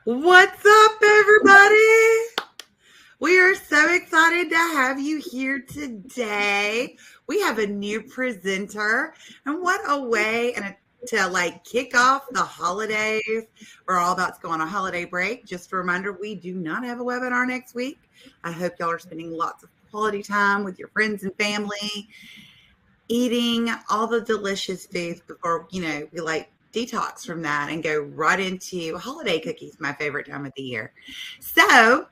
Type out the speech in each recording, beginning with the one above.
What's up, everybody? We are so excited to have you here today. We have a new presenter, and what a way to kick off the holidays. We're all about to go on a holiday break. Just a reminder, we do not have a webinar next week. I hope y'all are spending lots of quality time with your friends and family, eating all the delicious foods before, we detox from that and go right into holiday cookies, my favorite time of the year. So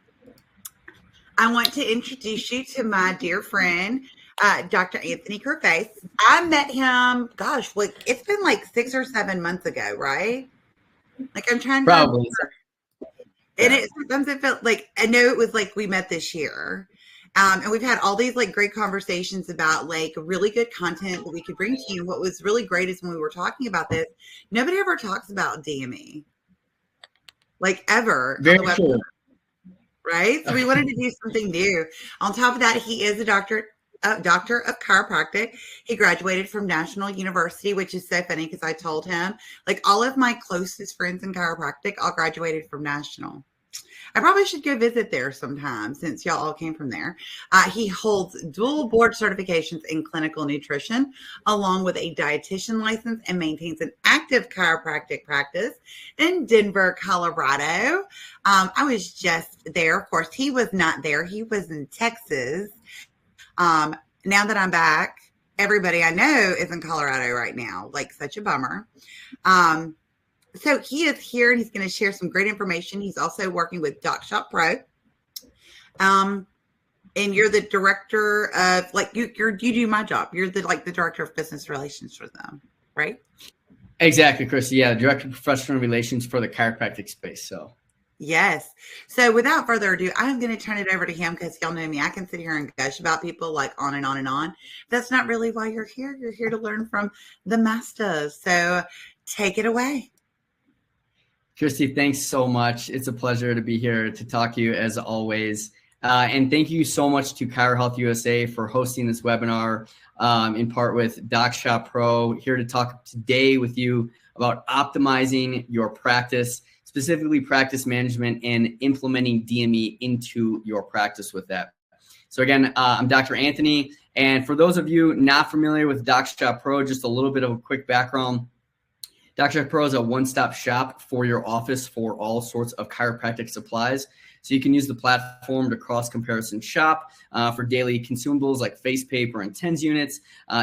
I want to introduce you to my dear friend, Dr. Anthony Crifase. I met him, gosh, it's been like 6 or 7 months ago, right? Like I'm trying to Probably. and sometimes it felt like, I know it was like we met this year. And we've had all these like great conversations about like really good content that we could bring to you. What was really great is when we were talking about this, nobody ever talks about DME, like ever. Very true. Right? So we wanted to do something new. On top of that, he is a doctor of chiropractic. He graduated from National University, which is so funny because I told him, like, all of my closest friends in chiropractic all graduated from National. I probably should go visit there sometime since y'all all came from there. He holds dual board certifications in clinical nutrition, along with a dietitian license, and maintains an active chiropractic practice in Denver, Colorado. I was just there. Of course, he was not there. He was in Texas. Now that I'm back, everybody I know is in Colorado right now. Like, such a bummer. So he is here and he's going to share some great information. He's also working with DocShop Pro. And you're the director of, like, you do my job. You're the director of business relations for them, right? Exactly, Christy. Yeah, director of professional relations for the chiropractic space. So yes. So without further ado, I'm going to turn it over to him because y'all know me. I can sit here and gush about people like on and on and on. That's not really why you're here. You're here to learn from the masters. So take it away. Christy, thanks so much. It's a pleasure to be here to talk to you as always. And thank you so much to ChiroHealthUSA for hosting this webinar in part with DocShop Pro, here to talk today with you about optimizing your practice, specifically practice management and implementing DME into your practice with that. So again, I'm Dr. Anthony. And for those of you not familiar with DocShop Pro, just a little bit of a quick background. DocShop Pro is a one-stop shop for your office for all sorts of chiropractic supplies. So you can use the platform to cross-comparison shop for daily consumables like face paper and TENS units,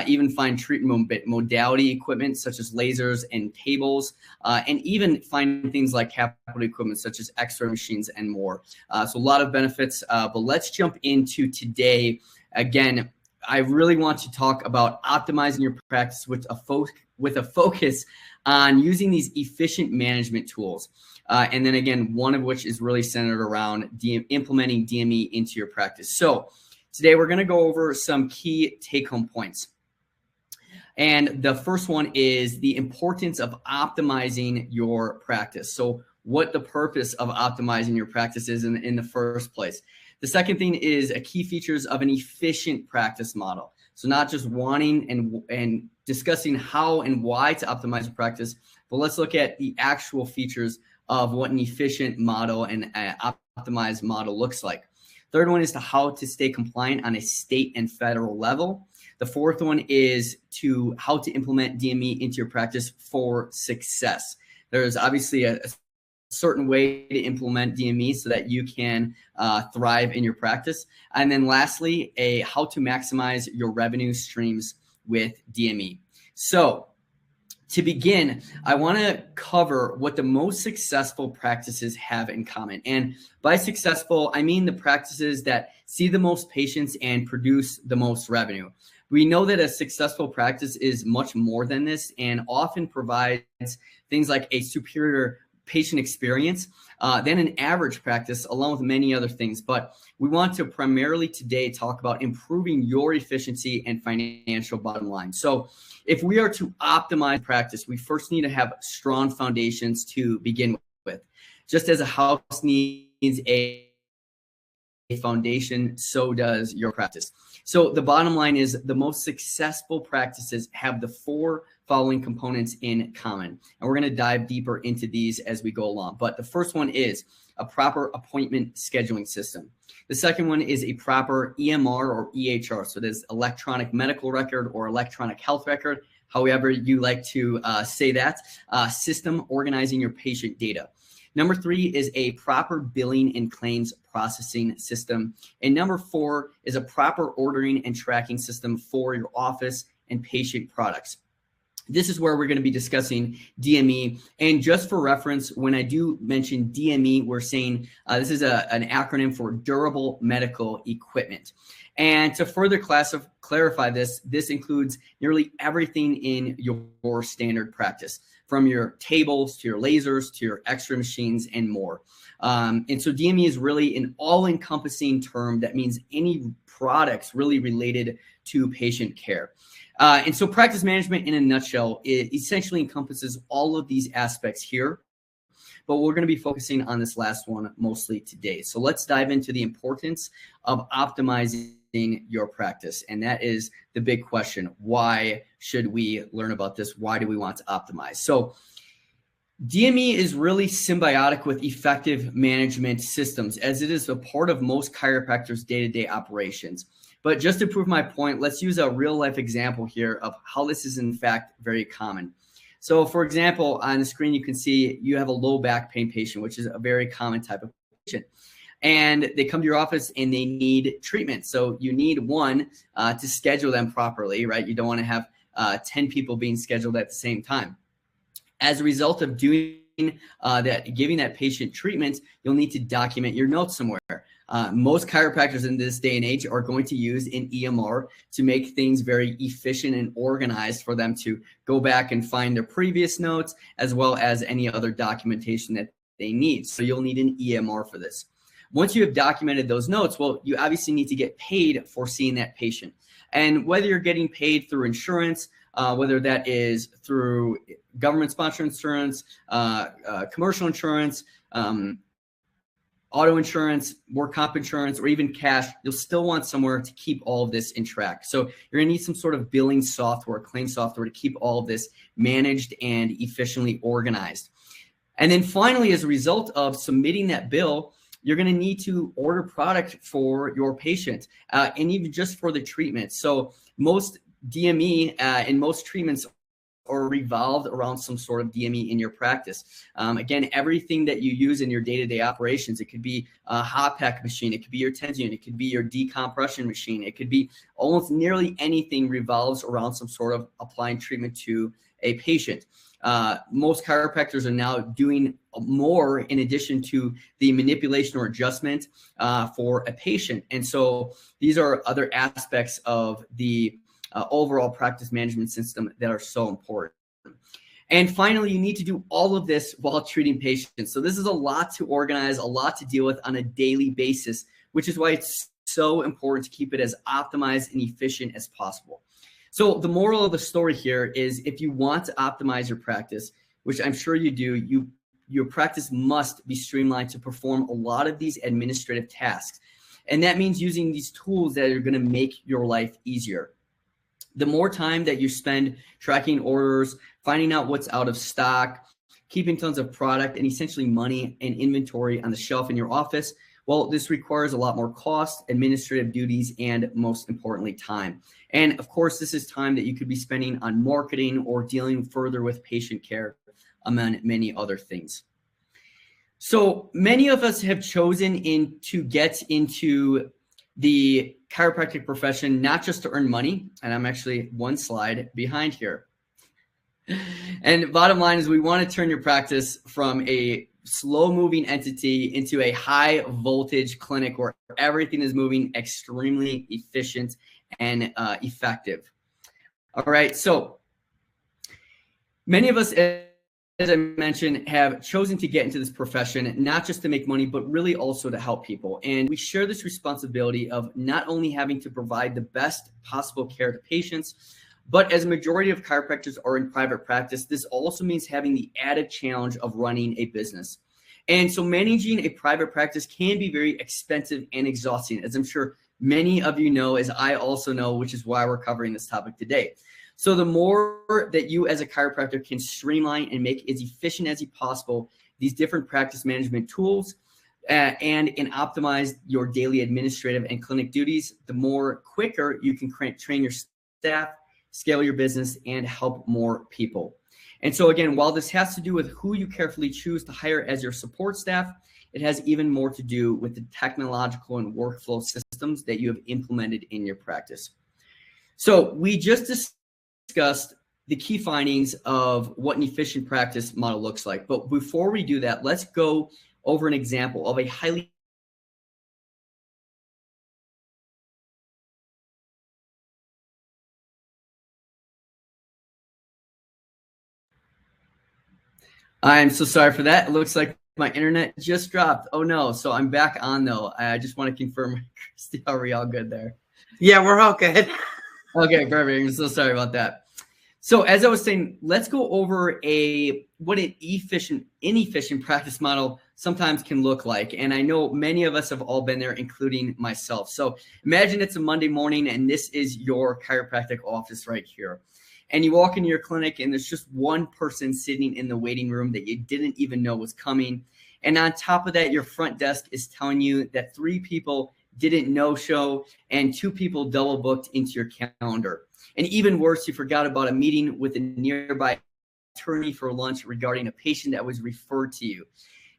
even find treatment modality equipment such as lasers and tables, and even find things like capital equipment such as X-ray machines and more. So a lot of benefits, but let's jump into today. Again, I really want to talk about optimizing your practice with a focus on using these efficient management tools. And then again, one of which is really centered around implementing DME into your practice. So today we're going to go over some key take-home points. And the first one is the importance of optimizing your practice. So what the purpose of optimizing your practice is in the first place. The second thing is a key features of an efficient practice model. So not just wanting and discussing how and why to optimize your practice, but let's look at the actual features of what an efficient model and optimized model looks like. Third one is how to stay compliant on a state and federal level. The fourth one is how to implement DME into your practice for success. There's obviously a certain way to implement DME so that you can thrive in your practice. And then lastly, how to maximize your revenue streams with DME. So to begin, I want to cover what the most successful practices have in common. And by successful, I mean the practices that see the most patients and produce the most revenue. We know that a successful practice is much more than this and often provides things like a superior patient experience than an average practice, along with many other things. But we want to primarily today talk about improving your efficiency and financial bottom line. So if we are to optimize practice, we first need to have strong foundations to begin with. Just as a house needs a foundation, so does your practice. So the bottom line is the most successful practices have the 4 following components in common. And we're going to dive deeper into these as we go along. But the first one is a proper appointment scheduling system. The second one is a proper EMR or EHR. So there's electronic medical record or electronic health record, however you like to say that, system organizing your patient data. Number 3 is a proper billing and claims processing system. And number 4 is a proper ordering and tracking system for your office and patient products. This is where we're going to be discussing DME. And just for reference, when I do mention DME, we're saying this is an acronym for durable medical equipment. And to further clarify this, this includes nearly everything in your standard practice, from your tables to your lasers to your X-ray machines and more. And so DME is really an all-encompassing term that means any products really related to patient care. And so practice management in a nutshell, it essentially encompasses all of these aspects here, but we're going to be focusing on this last one mostly today. So let's dive into the importance of optimizing your practice. And that is the big question. Why should we learn about this? Why do we want to optimize? So DME is really symbiotic with effective management systems, as it is a part of most chiropractors' day-to-day operations. But just to prove my point, let's use a real-life example here of how this is in fact very common. So for example, on the screen, you can see you have a low back pain patient, which is a very common type of patient. And they come to your office and they need treatment. So you need one to schedule them properly, right? You don't want to have 10 people being scheduled at the same time. As a result of doing that, giving that patient treatment, you'll need to document your notes somewhere. Most chiropractors in this day and age are going to use an EMR to make things very efficient and organized for them to go back and find their previous notes, as well as any other documentation that they need. So you'll need an EMR for this. Once you have documented those notes, well, you obviously need to get paid for seeing that patient. And whether you're getting paid through insurance, whether that is through government-sponsored insurance, commercial insurance, auto insurance, work comp insurance, or even cash, you'll still want somewhere to keep all of this in track. So you're going to need some sort of billing software, claim software to keep all of this managed and efficiently organized. And then finally, as a result of submitting that bill, you're going to need to order product for your patient and even just for the treatment. So most DME and most treatments are revolved around some sort of DME in your practice. Again, everything that you use in your day-to-day operations, it could be a hot pack machine, it could be your TENS unit, it could be your decompression machine, it could be almost nearly anything revolves around some sort of applying treatment to a patient. Most chiropractors are now doing more in addition to the manipulation or adjustment for a patient. And so these are other aspects of the overall practice management system that are so important. And finally, you need to do all of this while treating patients. So this is a lot to organize, a lot to deal with on a daily basis, which is why it's so important to keep it as optimized and efficient as possible. So the moral of the story here is if you want to optimize your practice, which I'm sure you do, your practice must be streamlined to perform a lot of these administrative tasks. And that means using these tools that are going to make your life easier. The more time that you spend tracking orders, finding out what's out of stock, keeping tons of product and essentially money and inventory on the shelf in your office, well, this requires a lot more cost, administrative duties, and most importantly, time. And of course, this is time that you could be spending on marketing or dealing further with patient care, among many other things. So many of us have chosen to get into the chiropractic profession, not just to earn money. And I'm actually one slide behind here. And bottom line is we want to turn your practice from a slow moving entity into a high voltage clinic where everything is moving extremely efficient and effective. All right. So many of us, as I mentioned, have chosen to get into this profession, not just to make money, but really also to help people. And we share this responsibility of not only having to provide the best possible care to patients, but as a majority of chiropractors are in private practice, this also means having the added challenge of running a business. And so managing a private practice can be very expensive and exhausting, as I'm sure many of you know, as I also know, which is why we're covering this topic today. So the more that you as a chiropractor can streamline and make as efficient as possible these different practice management tools and optimize your daily administrative and clinic duties, the more quicker you can train your staff, scale your business, and help more people. And so again, while this has to do with who you carefully choose to hire as your support staff, it has even more to do with the technological and workflow systems that you have implemented in your practice. So we just discussed the key findings of what an efficient practice model looks like. But before we do that, let's go over an example of a highly I'm so sorry for that. It looks like my internet just dropped. Oh no. So I'm back on though. I just want to confirm, Christy, are we all good there? Yeah, we're all good. Okay, perfect. I'm so sorry about that. So as I was saying, let's go over what an inefficient practice model sometimes can look like. And I know many of us have all been there, including myself. So imagine it's a Monday morning and this is your chiropractic office right here. And you walk into your clinic and there's just one person sitting in the waiting room that you didn't even know was coming. And on top of that, your front desk is telling you that 3 people didn't no-show and 2 people double booked into your calendar. And even worse, you forgot about a meeting with a nearby attorney for lunch regarding a patient that was referred to you.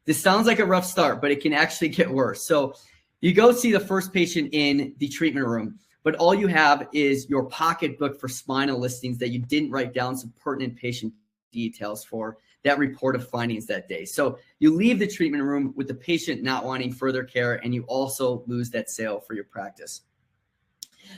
This sounds like a rough start, but it can actually get worse. So you go see the first patient in the treatment room, but all you have is your pocketbook for spinal listings that you didn't write down some pertinent patient details for that report of findings that day. So you leave the treatment room with the patient not wanting further care, and you also lose that sale for your practice.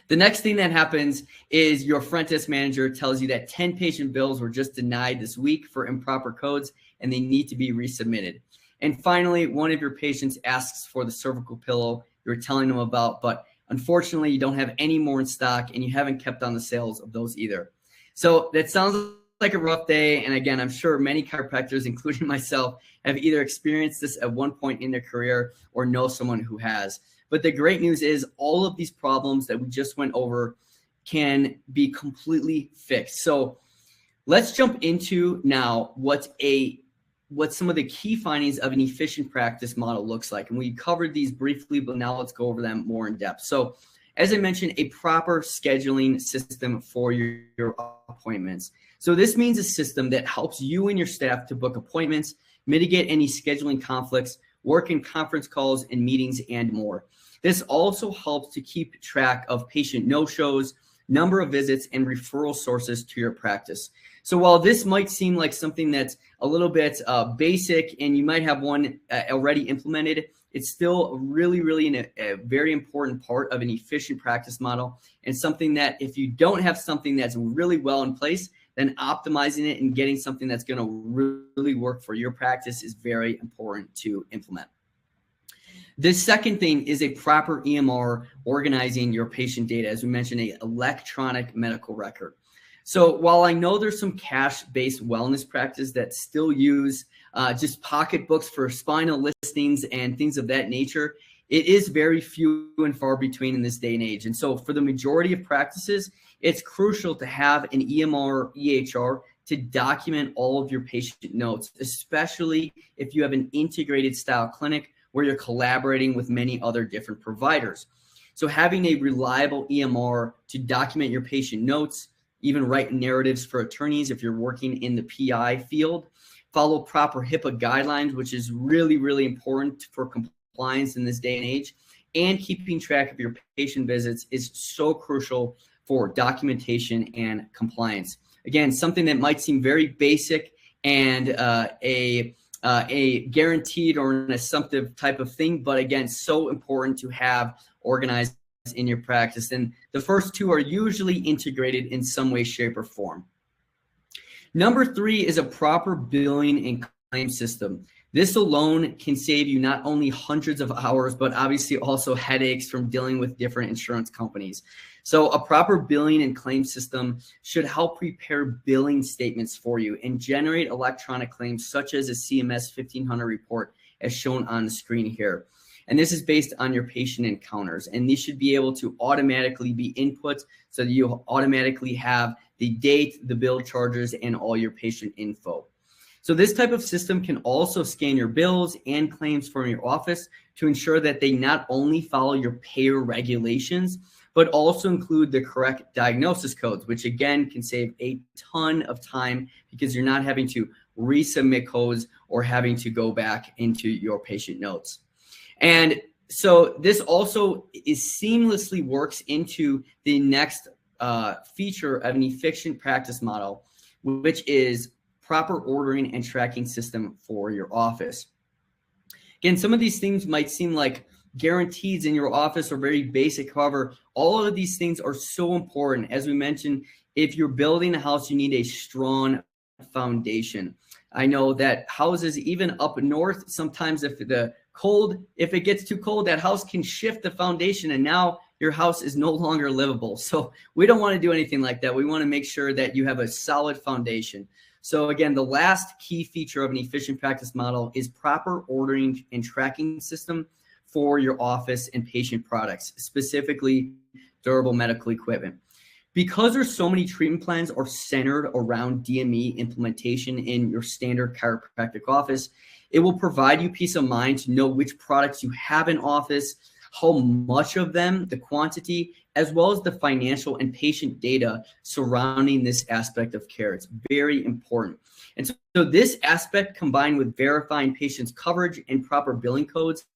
The next thing that happens is your front desk manager tells you that 10 patient bills were just denied this week for improper codes and they need to be resubmitted. And finally, one of your patients asks for the cervical pillow you're telling them about, but unfortunately you don't have any more in stock and you haven't kept on the sales of those either. So that sounds like a rough day. And again, I'm sure many chiropractors, including myself, have either experienced this at one point in their career or know someone who has. But the great news is all of these problems that we just went over can be completely fixed. So let's jump into now what some of the key findings of an efficient practice model looks like. And we covered these briefly, but now let's go over them more in depth. So as I mentioned, a proper scheduling system for your appointments. So this means a system that helps you and your staff to book appointments, mitigate any scheduling conflicts, work in conference calls and meetings, and more. This also helps to keep track of patient no-shows, number of visits, and referral sources to your practice. So while this might seem like something that's a little bit basic and you might have one already implemented, it's still really a very important part of an efficient practice model, and something that if you don't have something that's really well in place, then optimizing it and getting something that's going to really work for your practice is very important to implement. The second thing is a proper EMR organizing your patient data, as we mentioned, an electronic medical record. So while I know there's some cash-based wellness practice that still use just pocketbooks for spinal listings and things of that nature, it is very few and far between in this day and age. And so for the majority of practices, it's crucial to have an EMR, EHR to document all of your patient notes, especially if you have an integrated style clinic where you're collaborating with many other different providers. So having a reliable EMR to document your patient notes, even write narratives for attorneys if you're working in the PI field, follow proper HIPAA guidelines, which is really important for compliance in this day and age, and keeping track of your patient visits is so crucial for documentation and compliance. Again, something that might seem very basic and a guaranteed or an assumptive type of thing, but again, so important to have organized in your practice. And the first two are usually integrated in some way, shape, or form. Number 3 is a proper billing and claim system. This alone can save you not only hundreds of hours, but obviously also headaches from dealing with different insurance companies. So a proper billing and claim system should help prepare billing statements for you and generate electronic claims such as a CMS 1500 report as shown on the screen here. And this is based on your patient encounters. And these should be able to automatically be input so that you automatically have the date, the bill charges, and all your patient info. So this type of system can also scan your bills and claims from your office to ensure that they not only follow your payer regulations, but also include the correct diagnosis codes, which again can save a ton of time because you're not having to resubmit codes or having to go back into your patient notes. And so this also seamlessly works into the next feature of an efficient practice model, which is proper ordering and tracking system for your office. Again, some of these things might seem like guarantees in your office or very basic. However, all of these things are so important. As we mentioned, if you're building a house, you need a strong foundation. I know that houses, even up north, sometimes if it gets too cold, that house can shift the foundation and now your house is no longer livable. So we don't want to do anything like that. We want to make sure that you have a solid foundation. So again, the last key feature of an efficient practice model is proper ordering and tracking system for your office and patient products, specifically durable medical equipment. Because there's so many treatment plans are centered around DME implementation in your standard chiropractic office, it will provide you peace of mind to know which products you have in office, how much of them, the quantity, as well as the financial and patient data surrounding this aspect of care. It's very important. And so this aspect, combined with verifying patients' coverage and proper billing codes,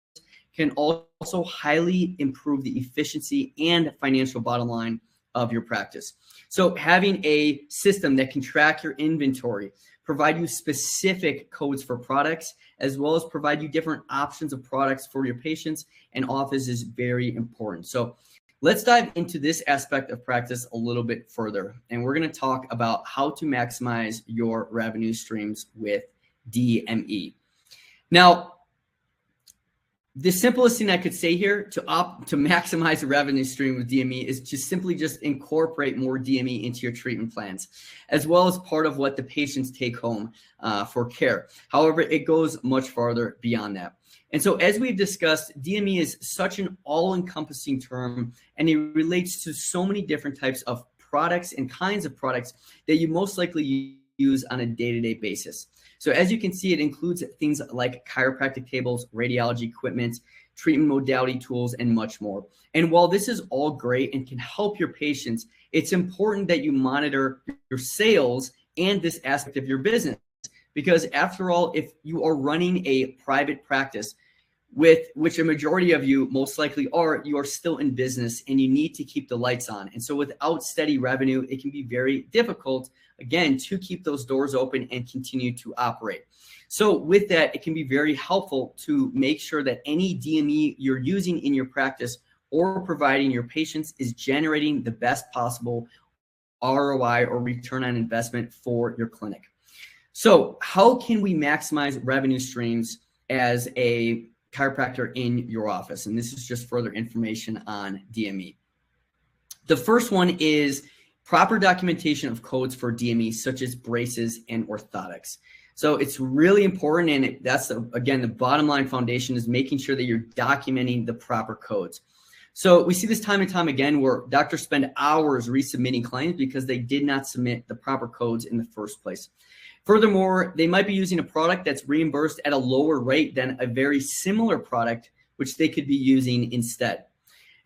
can also highly improve the efficiency and financial bottom line of your practice. So having a system that can track your inventory, provide you specific codes for products, as well as provide you different options of products for your patients and office is very important. So let's dive into this aspect of practice a little bit further. And we're going to talk about how to maximize your revenue streams with DME. Now, the simplest thing I could say here to maximize the revenue stream with DME is to simply just incorporate more DME into your treatment plans, as well as part of what the patients take home for care. However, it goes much farther beyond that. And so as we've discussed, DME is such an all-encompassing term, and it relates to so many different types of products and kinds of products that you most likely use on a day-to-day basis. So as you can see, it includes things like chiropractic tables, radiology equipment, treatment modality tools, and much more. And while this is all great and can help your patients, it's important that you monitor your sales and this aspect of your business. Because after all, if you are running a private practice, with which a majority of you most likely are, you are still in business and you need to keep the lights on. And so without steady revenue, it can be very difficult, again, to keep those doors open and continue to operate. So with that, it can be very helpful to make sure that any DME you're using in your practice or providing your patients is generating the best possible ROI or return on investment for your clinic. So how can we maximize revenue streams as a chiropractor in your office? And this is just further information on DME. The first one is proper documentation of codes for DME, such as braces and orthotics. So it's really important, and that's, again, the bottom line foundation is making sure that you're documenting the proper codes. So we see this time and time again where doctors spend hours resubmitting claims because they did not submit the proper codes in the first place. Furthermore, they might be using a product that's reimbursed at a lower rate than a very similar product, which they could be using instead.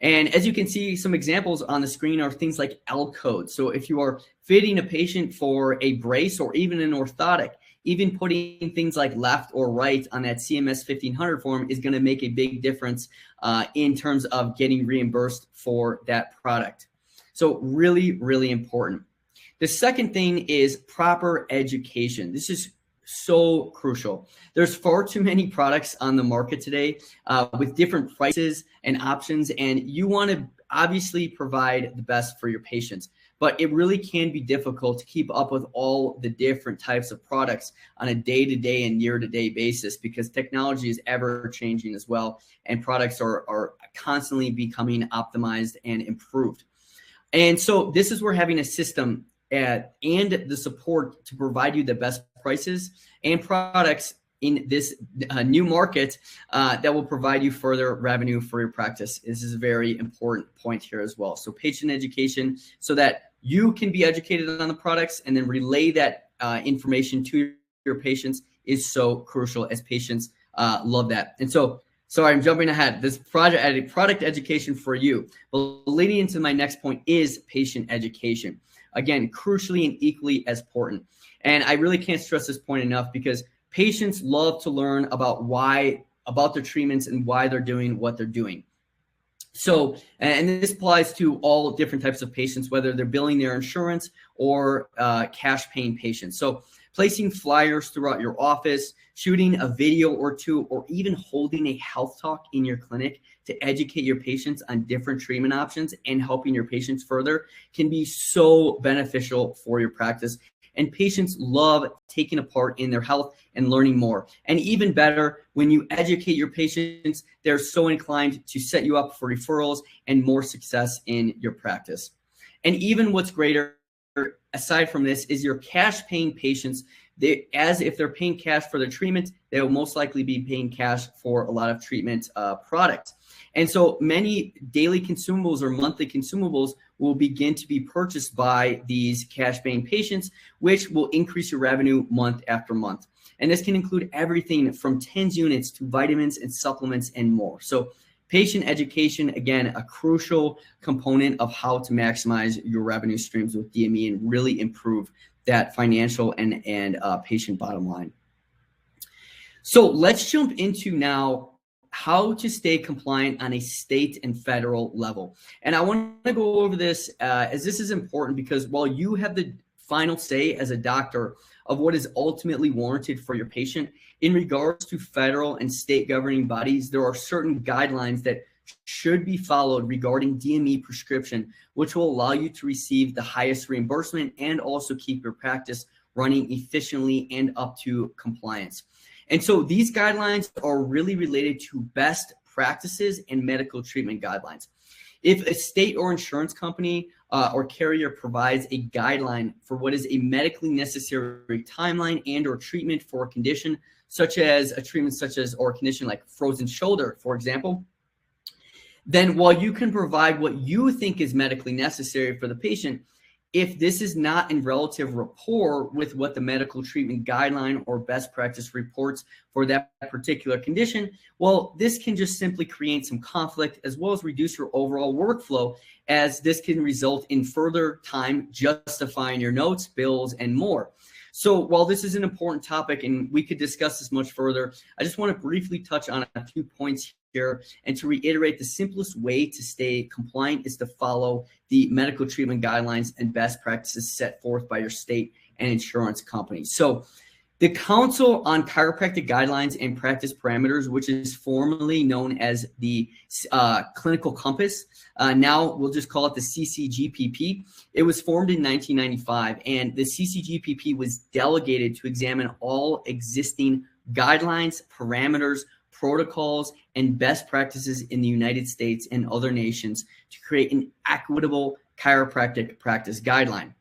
And as you can see, some examples on the screen are things like L codes. So if you are fitting a patient for a brace or even an orthotic, even putting things like left or right on that CMS 1500 form is going to make a big difference in terms of getting reimbursed for that product. So really, really important. The second thing is proper education. This is so crucial. There's far too many products on the market today with different prices and options, and you want to obviously provide the best for your patients. But it really can be difficult to keep up with all the different types of products on a day-to-day and year-to-day basis because technology is ever-changing as well, and products are constantly becoming optimized and improved. And so this is where having a system and the support to provide you the best prices and products in this new market that will provide you further revenue for your practice. This is a very important point here as well. So patient education, so that you can be educated on the products and then relay that information to your patients, is so crucial, as patients love that. And so, sorry, I'm jumping ahead. This product education for you. But leading into my next point is patient education. Again, crucially and equally as important. And I really can't stress this point enough, because patients love to learn about their treatments and why they're doing what they're doing. So, and this applies to all different types of patients, whether they're billing their insurance or cash paying patients. So placing flyers throughout your office, shooting a video or two, or even holding a health talk in your clinic to educate your patients on different treatment options and helping your patients further can be so beneficial for your practice. And patients love taking a part in their health and learning more. And even better, when you educate your patients, they're so inclined to set you up for referrals and more success in your practice. And even what's greater, aside from this, is your cash paying patients. As if they're paying cash for their treatment, they will most likely be paying cash for a lot of treatment products. And so many daily consumables or monthly consumables will begin to be purchased by these cash paying patients, which will increase your revenue month after month. And this can include everything from TENS units to vitamins and supplements and more. So patient education, again, a crucial component of how to maximize your revenue streams with DME and really improve that financial and patient bottom line. So let's jump into now how to stay compliant on a state and federal level. And I want to go over this as this is important, because while you have the final say as a doctor of what is ultimately warranted for your patient, in regards to federal and state governing bodies, there are certain guidelines that should be followed regarding DME prescription, which will allow you to receive the highest reimbursement and also keep your practice running efficiently and up to compliance. And so these guidelines are really related to best practices and medical treatment guidelines. If a state or insurance company or carrier provides a guideline for what is a medically necessary timeline and or treatment for a condition, such as a condition like frozen shoulder, for example, then while you can provide what you think is medically necessary for the patient, if this is not in relative rapport with what the medical treatment guideline or best practice reports for that particular condition, well, this can just simply create some conflict as well as reduce your overall workflow, as this can result in further time justifying your notes, bills, and more. So while this is an important topic and we could discuss this much further, I just want to briefly touch on a few points here. And to reiterate, the simplest way to stay compliant is to follow the medical treatment guidelines and best practices set forth by your state and insurance company. So the Council on Chiropractic Guidelines and Practice Parameters, which is formerly known as the Clinical Compass, now we'll just call it the CCGPP. It was formed in 1995, and the CCGPP was delegated to examine all existing guidelines, parameters, protocols, and best practices in the United States and other nations to create an equitable chiropractic practice guideline.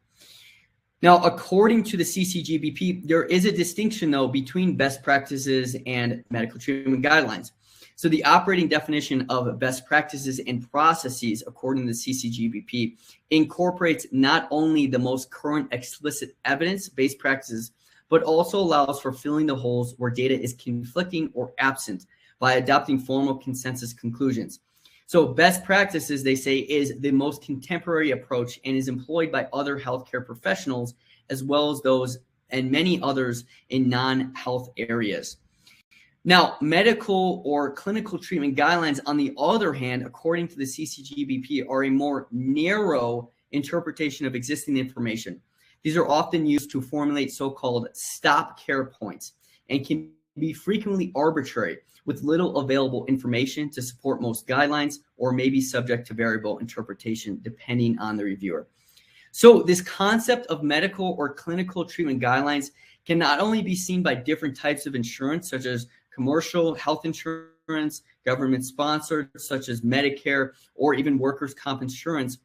Now, according to the CCGPP, there is a distinction, though, between best practices and medical treatment guidelines. So the operating definition of best practices and processes, according to the CCGPP, incorporates not only the most current explicit evidence-based practices, but also allows for filling the holes where data is conflicting or absent by adopting formal consensus conclusions. So best practices, they say, is the most contemporary approach and is employed by other healthcare professionals, as well as those and many others in non-health areas. Now, medical or clinical treatment guidelines, on the other hand, according to the CCGBP, are a more narrow interpretation of existing information. These are often used to formulate so-called stop care points and can be frequently arbitrary, with little available information to support most guidelines, or may be subject to variable interpretation depending on the reviewer. So this concept of medical or clinical treatment guidelines can not only be seen by different types of insurance, such as commercial health insurance, government sponsored, such as Medicare, or even workers' comp insurance,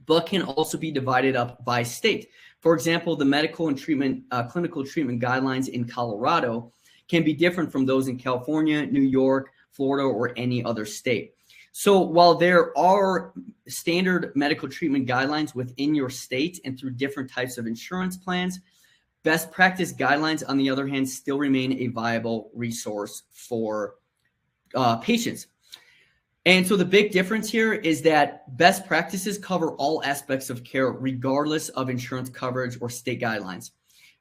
but can also be divided up by state. For example, the medical and clinical treatment guidelines in Colorado can be different from those in California, New York, Florida, or any other state. So while there are standard medical treatment guidelines within your state and through different types of insurance plans, best practice guidelines, on the other hand, still remain a viable resource for patients. And so the big difference here is that best practices cover all aspects of care, regardless of insurance coverage or state guidelines.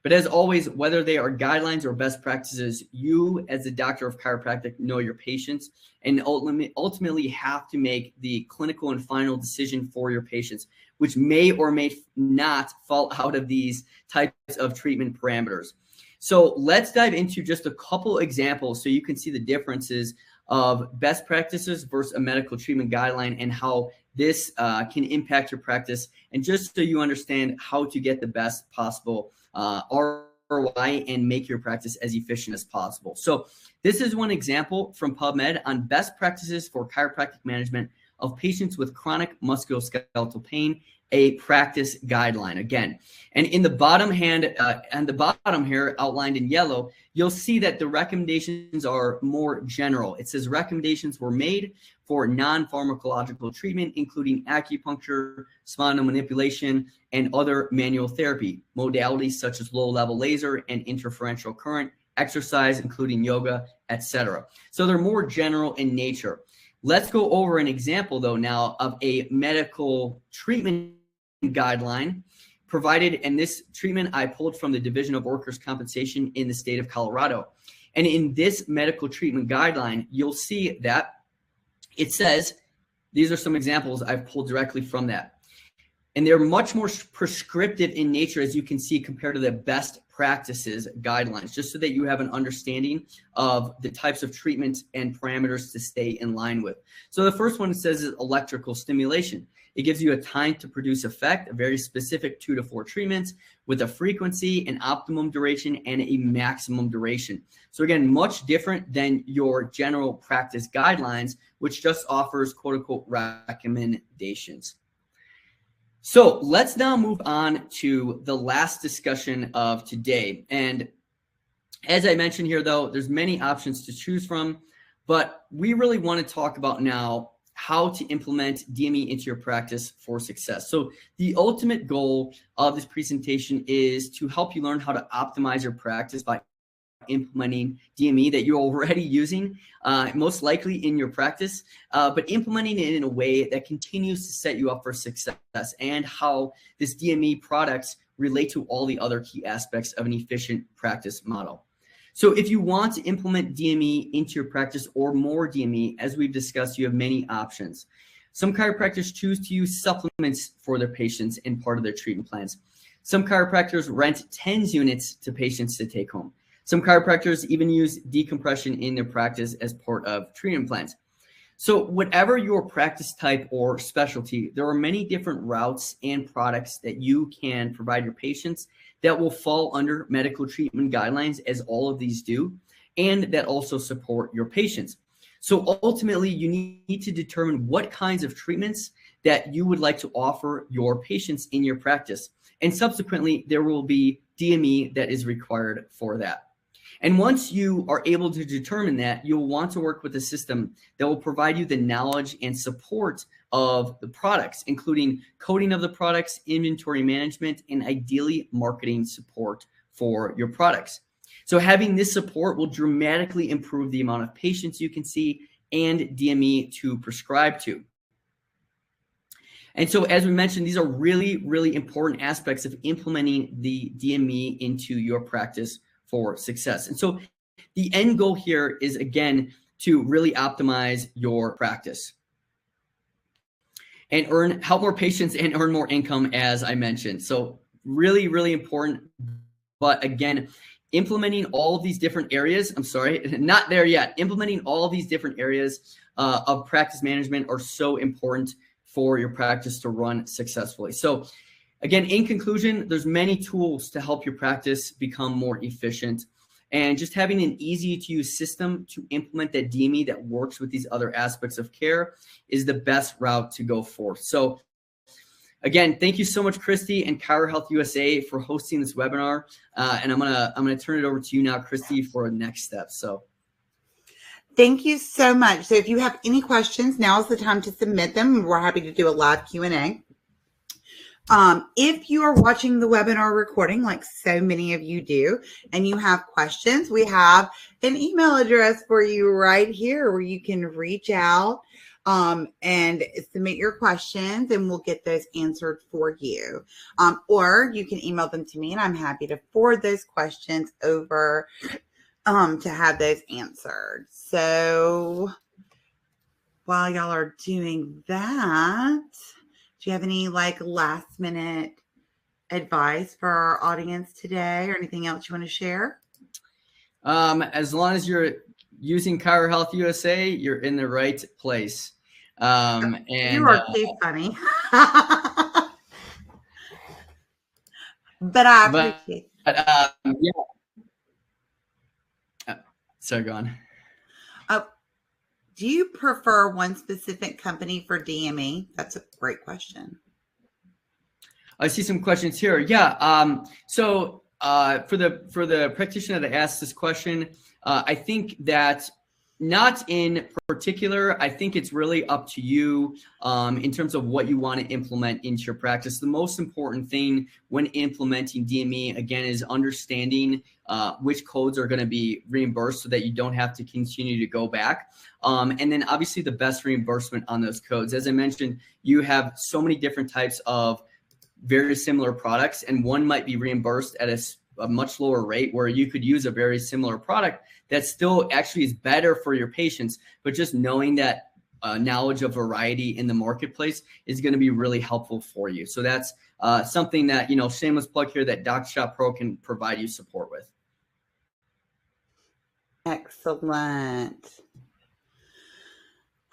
But as always, whether they are guidelines or best practices, you as the doctor of chiropractic know your patients and ultimately have to make the clinical and final decision for your patients, which may or may not fall out of these types of treatment parameters. So let's dive into just a couple examples so you can see the differences of best practices versus a medical treatment guideline and how this can impact your practice, and just so you understand how to get the best possible ROI and make your practice as efficient as possible. So this is one example from PubMed on best practices for chiropractic management of patients with chronic musculoskeletal pain, a practice guideline again. And in the bottom hand, and the bottom here outlined in yellow, you'll see that the recommendations are more general. It says recommendations were made for non-pharmacological treatment, including acupuncture, spinal manipulation, and other manual therapy modalities such as low-level laser and interferential current, exercise, including yoga, etc. So they're more general in nature. Let's go over an example, though, now of a medical treatment guideline provided, and this treatment I pulled from the Division of Workers' Compensation in the state of Colorado. And in this medical treatment guideline, you'll see that it says, these are some examples I've pulled directly from that. And they're much more prescriptive in nature, as you can see, compared to the best practices guidelines, just so that you have an understanding of the types of treatments and parameters to stay in line with. So the first one it says is electrical stimulation. It gives you a time to produce effect, a very specific 2 to 4 treatments with a frequency, an optimum duration, and a maximum duration. So again, much different than your general practice guidelines, which just offers quote unquote recommendations. So let's now move on to the last discussion of today. And as I mentioned here, though, there's many options to choose from, but we really want to talk about now how to implement DME into your practice for success. So the ultimate goal of this presentation is to help you learn how to optimize your practice by implementing DME that you're already using, most likely in your practice, but implementing it in a way that continues to set you up for success, and how this DME products relate to all the other key aspects of an efficient practice model. So if you want to implement DME into your practice or more DME, as we've discussed, you have many options. Some chiropractors choose to use supplements for their patients in part of their treatment plans. Some chiropractors rent TENS units to patients to take home. Some chiropractors even use decompression in their practice as part of treatment plans. So whatever your practice type or specialty, there are many different routes and products that you can provide your patients that will fall under medical treatment guidelines, as all of these do, and that also support your patients. So ultimately, you need to determine what kinds of treatments that you would like to offer your patients in your practice. And subsequently, there will be DME that is required for that. And once you are able to determine that, you'll want to work with a system that will provide you the knowledge and support of the products, including coding of the products, inventory management, and ideally marketing support for your products. So having this support will dramatically improve the amount of patients you can see and DME to prescribe to. And so, as we mentioned, these are really, really important aspects of implementing the DME into your practice for success. And so the end goal here is, again, to really optimize your practice and help more patients and earn more income, as I mentioned. So really, really important. But again, implementing all of these different areas, not there yet. Implementing all of these different areas of practice management are so important for your practice to run successfully. So again, in conclusion, there's many tools to help your practice become more efficient, and just having an easy to use system to implement that DME that works with these other aspects of care is the best route to go for. So again, thank you so much, Christy and ChiroHealthUSA for hosting this webinar. And I'm gonna turn it over to you now, Christy, for the next step. So. Thank you so much. So if you have any questions, now is the time to submit them. We're happy to do a live Q&A. If you are watching the webinar recording, like so many of you do, and you have questions, we have an email address for you right here where you can reach out and submit your questions, and we'll get those answered for you. Or you can email them to me, and I'm happy to forward those questions over to have those answered. So while y'all are doing that, do you have any like last minute advice for our audience today, or anything else you want to share? As long as you're using ChiroHealthUSA, you're in the right place. And you are too funny. But I appreciate it. Yeah. Sorry, go on. Do you prefer one specific company for DME? That's a great question. I see some questions here. Yeah. So for the practitioner that asked this question, I think that not in particular. I think it's really up to you in terms of what you want to implement into your practice. The most important thing when implementing DME, again, is understanding which codes are going to be reimbursed so that you don't have to continue to go back. And then obviously the best reimbursement on those codes. As I mentioned, you have so many different types of very similar products, and one might be reimbursed at a much lower rate, where you could use a very similar product that still actually is better for your patients. But just knowing that knowledge of variety in the marketplace is going to be really helpful for you. So that's something that, shameless plug here, that DocShop Pro can provide you support with. Excellent.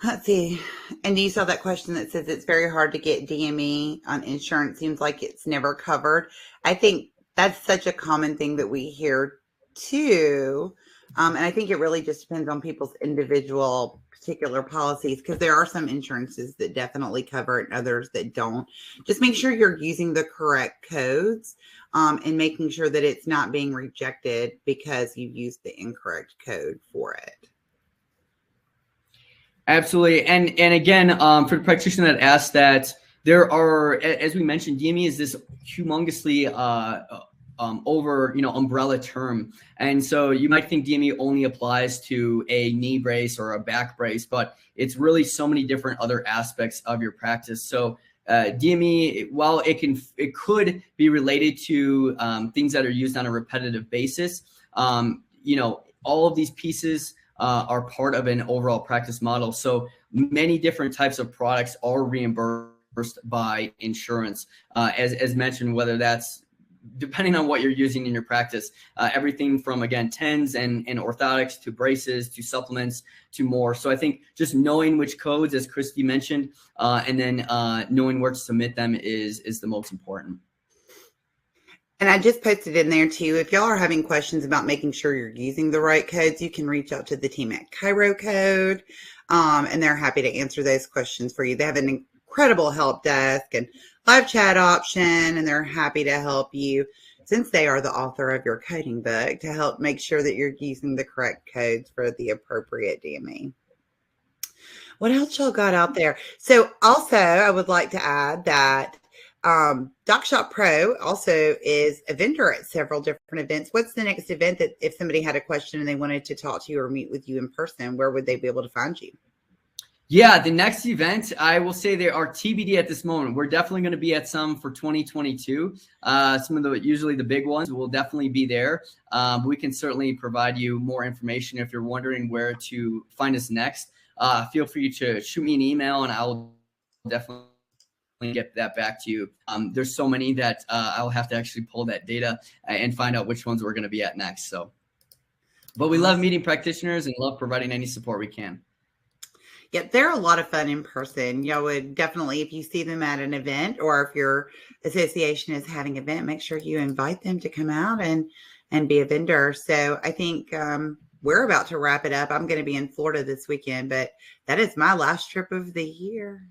Let's see. And you saw that question that says it's very hard to get DME on insurance. Seems like it's never covered. I think that's such a common thing that we hear too. And I think it really just depends on people's individual particular policies, because there are some insurances that definitely cover it and others that don't. Just make sure you're using the correct codes and making sure that it's not being rejected because you used the incorrect code for it. Absolutely. And again, for the practitioner that asked that, there are, as we mentioned, DME is this humongously umbrella term. And so you might think DME only applies to a knee brace or a back brace, but it's really so many different other aspects of your practice. So DME, while it could be related to things that are used on a repetitive basis, all of these pieces are part of an overall practice model. So many different types of products are reimbursed by insurance, as mentioned, whether that's depending on what you're using in your practice, everything from, again, TENS and orthotics to braces to supplements to more. So I think just knowing which codes, as Christy mentioned, and then knowing where to submit them is the most important. And I just posted in there too, if y'all are having questions about making sure you're using the right codes, you can reach out to the team at ChiroCode, and they're happy to answer those questions for you. They have an incredible help desk and live chat option, and they're happy to help you, since they are the author of your coding book, to help make sure that you're using the correct codes for the appropriate DME. What else y'all got out there? So also, I would like to add that DocShop Pro also is a vendor at several different events. What's the next event that if somebody had a question and they wanted to talk to you or meet with you in person, where would they be able to find you? Yeah, the next event, I will say they are TBD at this moment. We're definitely going to be at some for 2022. Some of usually the big ones will definitely be there. But we can certainly provide you more information if you're wondering where to find us next. Feel free to shoot me an email, and I will definitely get that back to you. There's so many that I'll have to actually pull that data and find out which ones we're going to be at next. But we love meeting practitioners and love providing any support we can. Yeah, they're a lot of fun in person. Y'all would definitely, if you see them at an event, or if your association is having an event, make sure you invite them to come out and be a vendor. So I think we're about to wrap it up. I'm going to be in Florida this weekend, but that is my last trip of the year.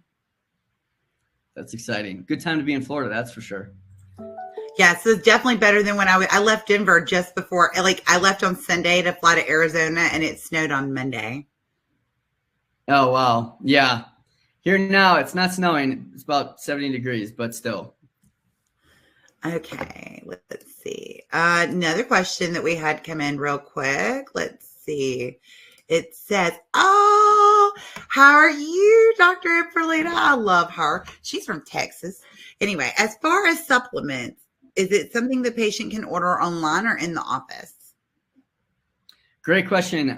That's exciting. Good time to be in Florida, that's for sure. Yeah, so it's definitely better than when I left Denver just before, like I left on Sunday to fly to Arizona and it snowed on Monday. Oh, wow. Yeah. Here now, it's not snowing. It's about 70 degrees, but still. Okay, let's see. Another question that we had come in real quick. Let's see. It says, oh, how are you, Dr. Ipperlina? I love her. She's from Texas. Anyway, as far as supplements, is it something the patient can order online or in the office? Great question.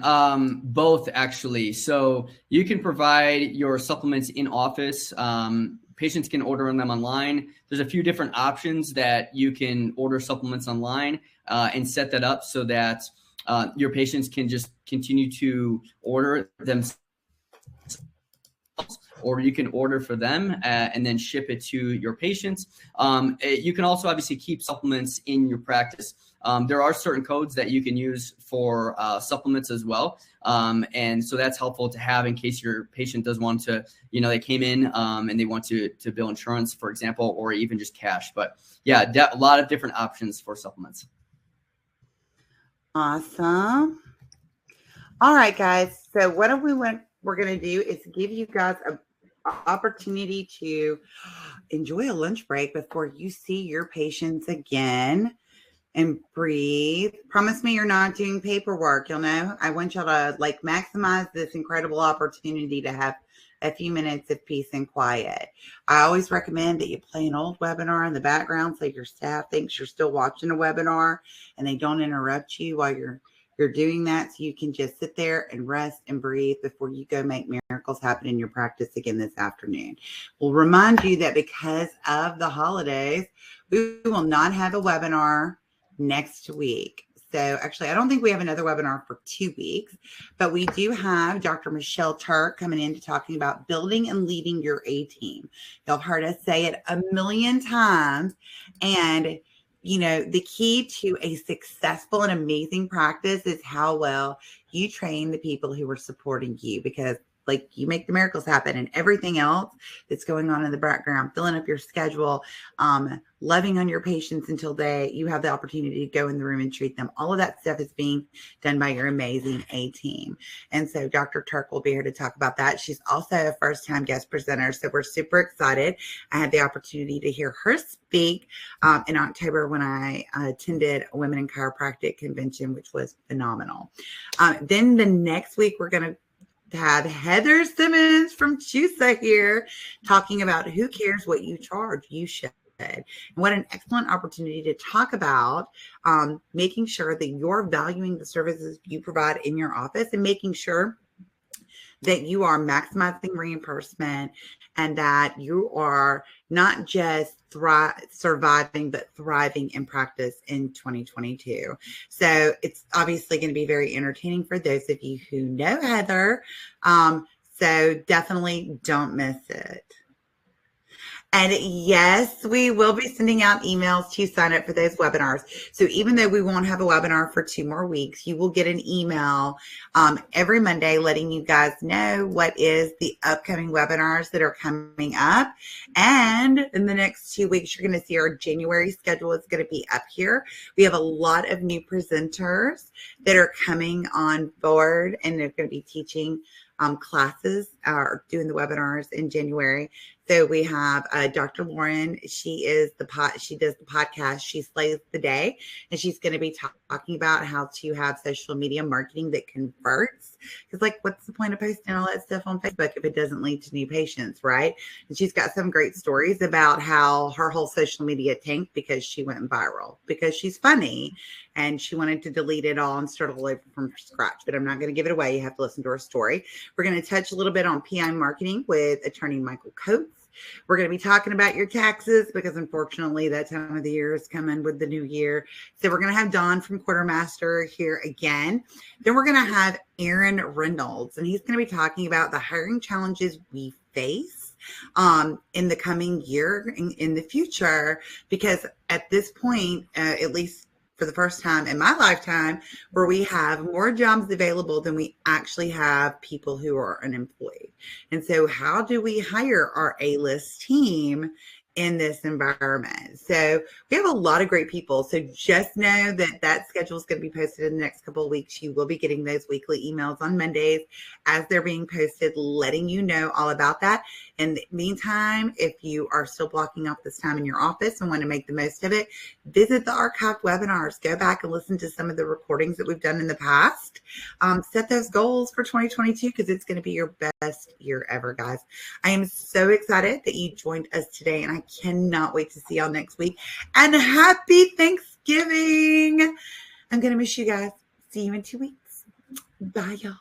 Both, actually. So you can provide your supplements in office. Patients can order them online. There's a few different options that you can order supplements online and set that up so that your patients can just continue to order themselves, or you can order for them and then ship it to your patients. You can also obviously keep supplements in your practice. There are certain codes that you can use for supplements as well. And so that's helpful to have in case your patient does want to, they came in and they want to bill insurance, for example, or even just cash. But yeah, a lot of different options for supplements. Awesome. All right, guys. So what we're going to do is give you guys an opportunity to enjoy a lunch break before you see your patients again and breathe. Promise me you're not doing paperwork. I want y'all to maximize this incredible opportunity to have a few minutes of peace and quiet. I always recommend that you play an old webinar in the background so your staff thinks you're still watching a webinar and they don't interrupt you while you're doing that, so you can just sit there and rest and breathe before you go make miracles happen in your practice again this afternoon. We'll remind you that because of the holidays, we will not have a webinar next week. So actually, I don't think we have another webinar for 2 weeks, but we do have Dr. Michelle Turk coming in to talking about building and leading your A-team. Y'all have heard us say it a million times, and the key to a successful and amazing practice is how well you train the people who are supporting you, because you make the miracles happen, and everything else that's going on in the background, filling up your schedule, loving on your patients until you have the opportunity to go in the room and treat them. All of that stuff is being done by your amazing A-team. And so Dr. Turk will be here to talk about that. She's also a first-time guest presenter, so we're super excited. I had the opportunity to hear her speak in October when I attended a Women in Chiropractic convention, which was phenomenal. Then the next week, we're going to have Heather Simmons from ChiroHealthUSA here talking about who cares what you charge, you should. And what an excellent opportunity to talk about making sure that you're valuing the services you provide in your office and making sure that you are maximizing reimbursement and that you are not just surviving, but thriving in practice in 2022. So it's obviously going to be very entertaining for those of you who know Heather. So definitely don't miss it. And yes, we will be sending out emails to sign up for those webinars. So even though we won't have a webinar for 2 more weeks, you will get an email every Monday letting you guys know what is the upcoming webinars that are coming up. And in the next 2 weeks, you're going to see our January schedule is going to be up here. We have a lot of new presenters that are coming on board, and they're going to be teaching classes or doing the webinars in January. So we have Dr. Lauren. She does the podcast. She slays the day, and she's going to be talking about how to have social media marketing that converts. Because what's the point of posting all that stuff on Facebook if it doesn't lead to new patients, right? And she's got some great stories about how her whole social media tanked because she went viral, because she's funny and she wanted to delete it all and start all over from scratch. But I'm not going to give it away. You have to listen to her story. We're going to touch a little bit on PI marketing with attorney Michael Coates. We're going to be talking about your taxes because unfortunately that time of the year is coming with the new year. So we're going to have Don from Quartermaster here again. Then we're going to have Aaron Reynolds, and he's going to be talking about the hiring challenges we face in the coming year, in the future, because at this point, at least for the first time in my lifetime where we have more jobs available than we actually have people who are unemployed. And so how do we hire our A-list team in this environment? So we have a lot of great people. So just know that that schedule is going to be posted in the next couple of weeks. You will be getting those weekly emails on Mondays as they're being posted, letting you know all about that. In the meantime, if you are still blocking off this time in your office and want to make the most of it, visit the archived webinars. Go back and listen to some of the recordings that we've done in the past. Set those goals for 2022 because it's going to be your best year ever, guys. I am so excited that you joined us today, and I cannot wait to see y'all next week. And happy Thanksgiving. I'm going to miss you guys. See you in 2 weeks. Bye, y'all.